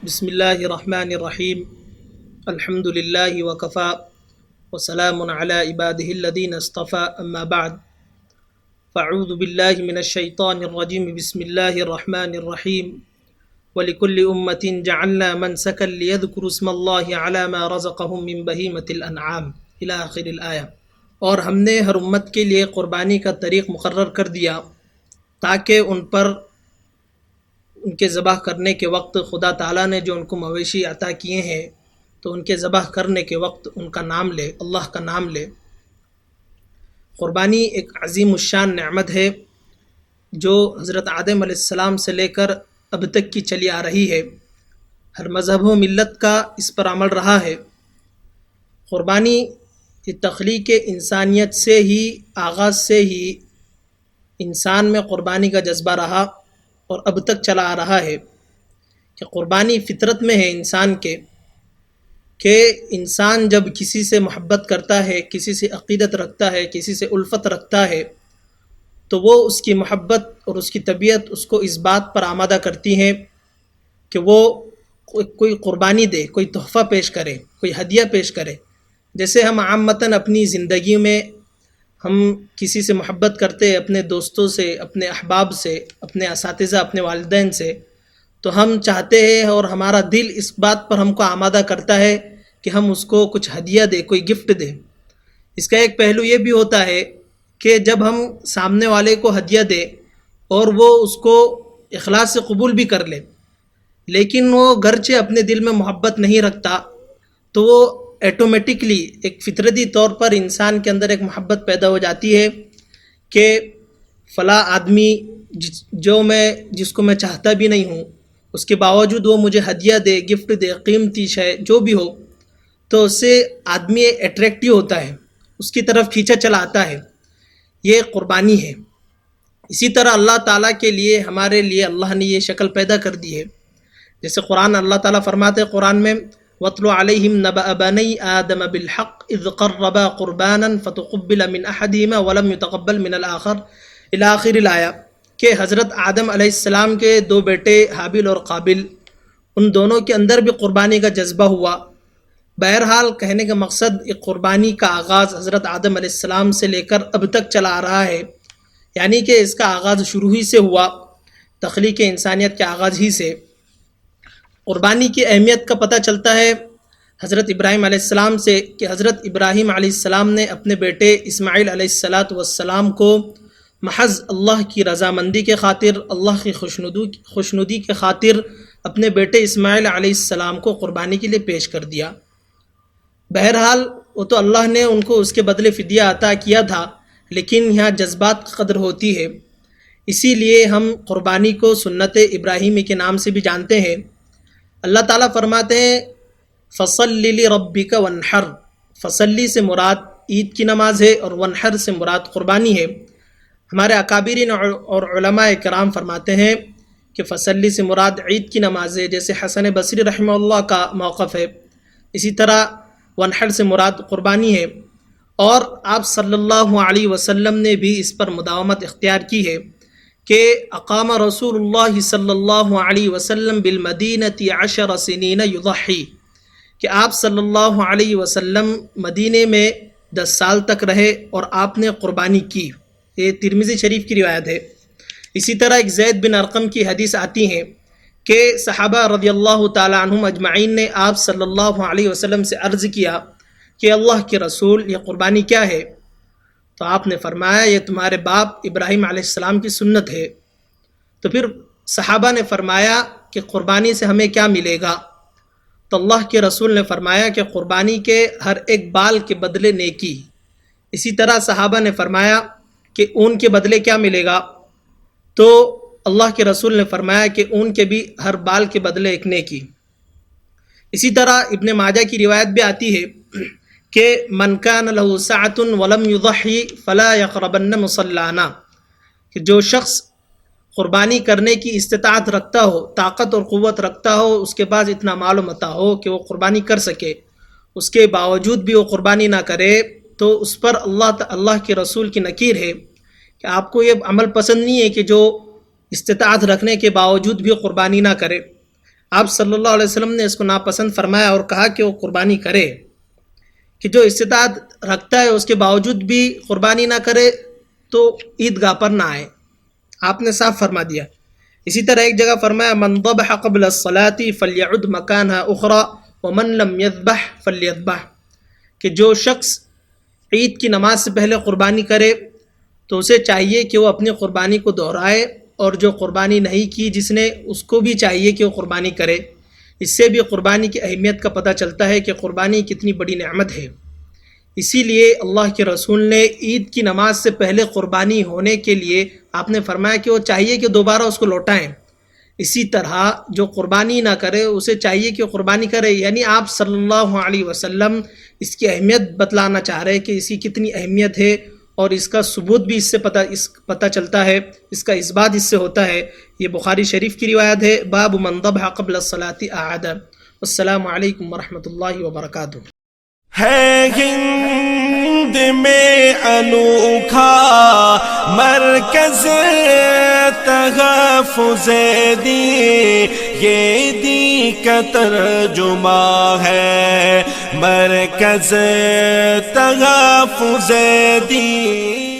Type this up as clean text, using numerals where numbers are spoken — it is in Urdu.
بسم اللہ الرحمن الرحیم الحمد للہ وکفا وسلام علی عبادہ الذین اصطفى اما بعد فاعوذ باللہ من الشیطان الرجیم بسم اللہ الرحمن الرحیم وَلِكُلِّ أُمَّةٍ جَعَلْنَا مَنْسَكًا لِيَذْكُرُوا اسْمَ اللَّهِ عَلَى مَا رَزَقَهُم مِّن بَهِيمَةِ الْأَنْعَامِ إِلَى آخِرِ الآیہ۔ اور ہم نے ہر امت کے لیے قربانی کا طریق مقرر کر دیا تاکہ ان پر ان کے ذبح کرنے کے وقت خدا تعالیٰ نے جو ان کو مویشی عطا کیے ہیں تو ان کے ذبح کرنے کے وقت ان کا نام لے، اللہ کا نام لے۔ قربانی ایک عظیم الشان نعمت ہے جو حضرت آدم علیہ السلام سے لے کر اب تک کی چلی آ رہی ہے۔ ہر مذہب و ملت کا اس پر عمل رہا ہے۔ قربانی یہ تخلیق انسانیت سے ہی، آغاز سے ہی انسان میں قربانی کا جذبہ رہا اور اب تک چلا آ رہا ہے کہ قربانی فطرت میں ہے انسان کے، کہ انسان جب کسی سے محبت کرتا ہے، کسی سے عقیدت رکھتا ہے، کسی سے الفت رکھتا ہے تو وہ اس کی محبت اور اس کی طبیعت اس کو اس بات پر آمادہ کرتی ہیں کہ وہ کوئی قربانی دے، کوئی تحفہ پیش کرے، کوئی ہدیہ پیش کرے۔ جیسے ہم عامتاً اپنی زندگی میں ہم کسی سے محبت کرتے ہیں، اپنے دوستوں سے، اپنے احباب سے، اپنے اساتذہ، اپنے والدین سے، تو ہم چاہتے ہیں اور ہمارا دل اس بات پر ہم کو آمادہ کرتا ہے کہ ہم اس کو کچھ ہدیہ دے، کوئی گفٹ دے۔ اس کا ایک پہلو یہ بھی ہوتا ہے کہ جب ہم سامنے والے کو ہدیہ دیں اور وہ اس کو اخلاص سے قبول بھی کر لے، لیکن وہ گرچہ اپنے دل میں محبت نہیں رکھتا تو وہ ایٹومیٹکلی ایک فطرتی طور پر انسان کے اندر ایک محبت پیدا ہو جاتی ہے کہ فلاں آدمی جس کو میں چاہتا بھی نہیں ہوں، اس کے باوجود وہ مجھے ہدیہ دے، گفٹ دے، قیمتی شے جو بھی ہو، تو اس سے آدمی اٹریکٹیو ہوتا ہے، اس کی طرف کھینچا چلا آتا ہے۔ یہ قربانی ہے۔ اسی طرح اللہ تعالیٰ کے لیے، ہمارے لیے اللہ نے یہ شکل پیدا کر دی ہے۔ جیسے قرآن اللہ تعالیٰ فرماتے ہیں قرآن میں وَاتْلُ عَلَيْهِمْ نَبَأَ بَنِي آدَمَ بِالْحَقِّ إِذْ قَرَّبَا قُرْبَانًا فَتُقُبِّلَ مِنْ أَحَدِهِمَا وَلَمْ يُتَقَبَّلْ مِنَ الْآخَرِ إِلَى آخِرِ الآیہ، کہ حضرت آدم علیہ السلام کے دو بیٹے حابل اور قابل، ان دونوں کے اندر بھی قربانی کا جذبہ ہوا۔ بہرحال کہنے کا مقصد ایک قربانی کا آغاز حضرت آدم علیہ السلام سے لے کر اب تک چلا آ رہا ہے، یعنی کہ اس کا آغاز شروع ہی سے ہوا، تخلیق انسانیت کے آغاز ہی سے۔ قربانی کی اہمیت کا پتہ چلتا ہے حضرت ابراہیم علیہ السلام سے کہ حضرت ابراہیم علیہ السلام نے اپنے بیٹے اسماعیل علیہ السلام کو محض اللہ کی رضامندی کے خاطر، اللہ کی خوشنودی کے خاطر اپنے بیٹے اسماعیل علیہ السلام کو قربانی کے لیے پیش کر دیا۔ بہرحال وہ تو اللہ نے ان کو اس کے بدلے فدیہ عطا کیا تھا، لیکن یہاں جذبات کی قدر ہوتی ہے، اسی لیے ہم قربانی کو سنت ابراہیمی کے نام سے بھی جانتے ہیں۔ اللہ تعالیٰ فرماتے ہیں فَصَلِّ لِرَبِّكَ وَانْحَرْ، فصلی سے مراد عید کی نماز ہے اور وانحر سے مراد قربانی ہے۔ ہمارے اکابرین اور علماء کرام فرماتے ہیں کہ فصلی سے مراد عید کی نماز ہے، جیسے حسن بصری رحمہ اللہ کا موقف ہے۔ اسی طرح وانحر سے مراد قربانی ہے، اور آپ صلی اللہ علیہ وسلم نے بھی اس پر مداومت اختیار کی ہے کہ اقام رسول اللہ صلی اللہ علیہ وسلم بالمدینۃ 10 سنین یضحی، کہ آپ صلی اللہ علیہ وسلم مدینے میں 10 سال تک رہے اور آپ نے قربانی کی۔ یہ ترمذی شریف کی روایت ہے۔ اسی طرح ایک زید بن ارقم کی حدیث آتی ہے کہ صحابہ رضی اللہ تعالی عنہم اجمعین نے آپ صلی اللہ علیہ وسلم سے عرض کیا کہ اللہ کے رسول، یہ قربانی کیا ہے؟ تو آپ نے فرمایا یہ تمہارے باپ ابراہیم علیہ السلام کی سنت ہے۔ تو پھر صحابہ نے فرمایا کہ قربانی سے ہمیں کیا ملے گا؟ تو اللہ کے رسول نے فرمایا کہ قربانی کے ہر ایک بال کے بدلے نیکی۔ اسی طرح صحابہ نے فرمایا کہ اون کے بدلے کیا ملے گا؟ تو اللہ کے رسول نے فرمایا کہ اون کے بھی ہر بال کے بدلے ایک نیکی۔ اسی طرح ابن ماجہ کی روایت بھی آتی ہے کہ من کان لہ سعۃ ولم یضحی فلا یقربن مصلانا، کہ جو شخص قربانی کرنے کی استطاعت رکھتا ہو، طاقت اور قوت رکھتا ہو، اس کے پاس اتنا مال و متاع ہو کہ وہ قربانی کر سکے، اس کے باوجود بھی وہ قربانی نہ کرے، تو اس پر اللہ کے رسول کی نکیر ہے کہ آپ کو یہ عمل پسند نہیں ہے کہ جو استطاعت رکھنے کے باوجود بھی قربانی نہ کرے۔ آپ صلی اللہ علیہ وسلم نے اس کو ناپسند فرمایا اور کہا کہ وہ قربانی کرے، کہ جو استطاعت رکھتا ہے اس کے باوجود بھی قربانی نہ کرے تو عیدگاہ پر نہ آئے، آپ نے صاف فرما دیا۔ اسی طرح ایک جگہ فرمایا من ذبح قبل الصلاة فلیعد مکانها اخرى ومن لم یذبح فلیذبح، کہ جو شخص عید کی نماز سے پہلے قربانی کرے تو اسے چاہیے کہ وہ اپنی قربانی کو دہرائے، اور جو قربانی نہیں کی جس نے اس کو بھی چاہیے کہ وہ قربانی کرے۔ اس سے بھی قربانی کی اہمیت کا پتہ چلتا ہے کہ قربانی کتنی بڑی نعمت ہے۔ اسی لیے اللہ کے رسول نے عید کی نماز سے پہلے قربانی ہونے کے لیے آپ نے فرمایا کہ وہ چاہیے کہ دوبارہ اس کو لوٹائیں۔ اسی طرح جو قربانی نہ کرے اسے چاہیے کہ وہ قربانی کرے، یعنی آپ صلی اللہ علیہ وسلم اس کی اہمیت بتلانا چاہ رہے کہ اس کی کتنی اہمیت ہے، اور اس کا ثبوت بھی اس سے پتہ چلتا ہے، اس کا اثبات اس سے ہوتا ہے۔ یہ بخاری شریف کی روایت ہے۔ باب من ذبح قبل الصلاة اعاد۔ السلام علیکم ورحمۃ اللہ وبرکاتہ۔ ہے ہند میں انوکھا مرکز تحفظ دین، یہ دین کا ترجمہ ہے مرکز تحفظ دین۔